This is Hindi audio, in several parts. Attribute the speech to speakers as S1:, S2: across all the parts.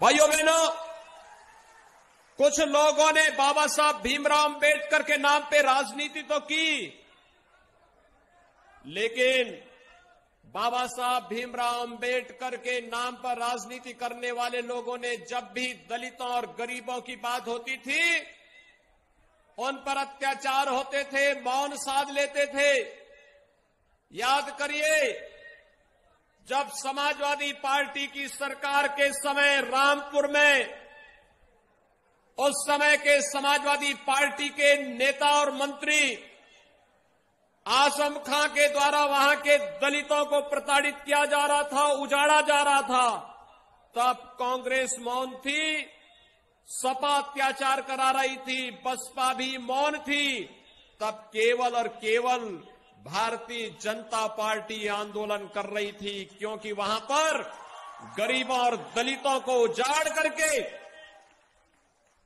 S1: भाइयों बहनों, कुछ लोगों ने बाबा साहब भीमराव अंबेडकर के नाम पे राजनीति तो की, लेकिन बाबा साहब भीमराव अंबेडकर के नाम पर राजनीति करने वाले लोगों ने जब भी दलितों और गरीबों की बात होती थी, उन पर अत्याचार होते थे, मौन साध लेते थे। याद करिए, जब समाजवादी पार्टी की सरकार के समय रामपुर में उस समय के समाजवादी पार्टी के नेता और मंत्री आजम खां के द्वारा वहां के दलितों को प्रताड़ित किया जा रहा था, उजाड़ा जा रहा था, तब कांग्रेस मौन थी, सपा अत्याचार करा रही थी, बसपा भी मौन थी। तब केवल और केवल भारतीय जनता पार्टी आंदोलन कर रही थी, क्योंकि वहां पर गरीबों और दलितों को उजाड़ करके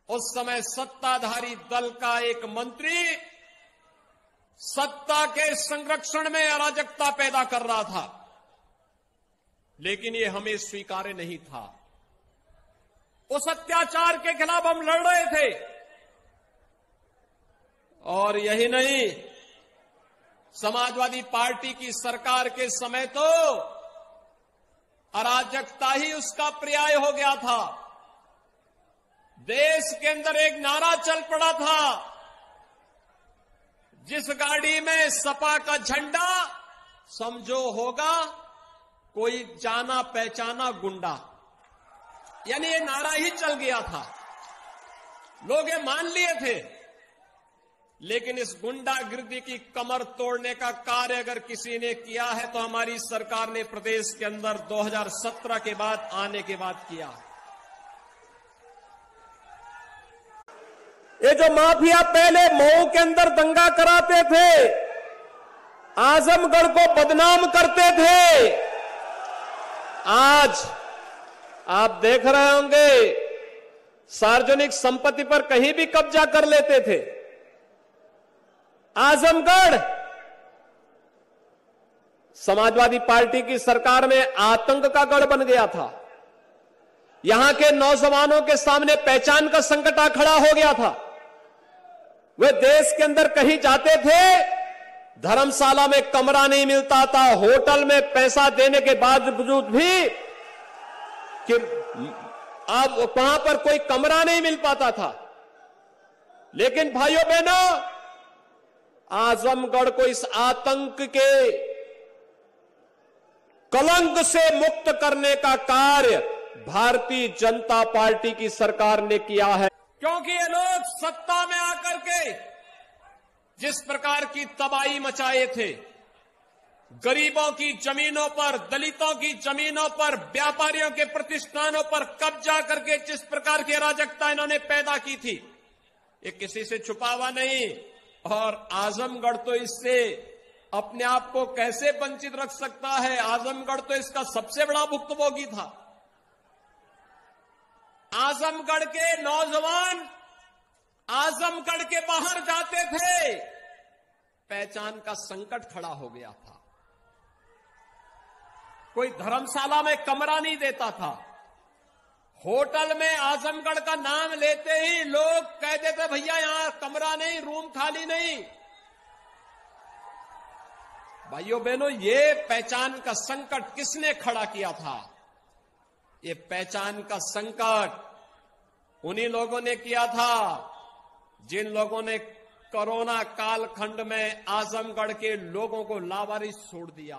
S1: उस समय सत्ताधारी दल का एक मंत्री सत्ता के संरक्षण में अराजकता पैदा कर रहा था, लेकिन ये हमें स्वीकार्य नहीं था। उस अत्याचार के खिलाफ हम लड़ रहे थे। और यही नहीं, समाजवादी पार्टी की सरकार के समय तो अराजकता ही उसका पर्याय हो गया था। देश के अंदर एक नारा चल पड़ा था, जिस गाड़ी में सपा का झंडा समझो होगा कोई जाना पहचाना गुंडा, यानी ये नारा ही चल गया था, लोग ये मान लिए थे। लेकिन इस गुंडागिर्दी की कमर तोड़ने का कार्य अगर किसी ने किया है तो हमारी सरकार ने प्रदेश के अंदर 2017 के बाद आने के बाद किया। ये जो माफिया पहले मऊ के अंदर दंगा कराते थे, आजमगढ़ को बदनाम करते थे, आज आप देख रहे होंगे सार्वजनिक संपत्ति पर कहीं भी कब्जा कर लेते थे। आजमगढ़ समाजवादी पार्टी की सरकार में आतंक का गढ़ बन गया था। यहां के नौजवानों के सामने पहचान का संकट आ खड़ा हो गया था। वे देश के अंदर कहीं जाते थे, धर्मशाला में कमरा नहीं मिलता था, होटल में पैसा देने के बावजूद भी कि अब वहां पर कोई कमरा नहीं मिल पाता था। लेकिन भाइयों बहनों, आजमगढ़ को इस आतंक के कलंक से मुक्त करने का कार्य भारतीय जनता पार्टी की सरकार ने किया है। क्योंकि ये लोग सत्ता में आकर के जिस प्रकार की तबाही मचाए थे, गरीबों की जमीनों पर, दलितों की जमीनों पर, व्यापारियों के प्रतिष्ठानों पर कब्जा करके जिस प्रकार की अराजकता इन्होंने पैदा की थी, ये किसी से छुपा हुआ नहीं। और आजमगढ़ तो इससे अपने आप को कैसे वंचित रख सकता है? आजमगढ़ तो इसका सबसे बड़ा भुक्तभोगी था। आजमगढ़ के नौजवान आजमगढ़ के बाहर जाते थे, पहचान का संकट खड़ा हो गया था। कोई धर्मशाला में कमरा नहीं देता था, होटल में आजमगढ़ का नाम लेते ही लोग कह देते भैया यहां कमरा नहीं, रूम खाली नहीं। भाइयों बहनों, ये पहचान का संकट किसने खड़ा किया था? ये पहचान का संकट उन्हीं लोगों ने किया था जिन लोगों ने कोरोना कालखंड में आजमगढ़ के लोगों को लावारिस छोड़ दिया।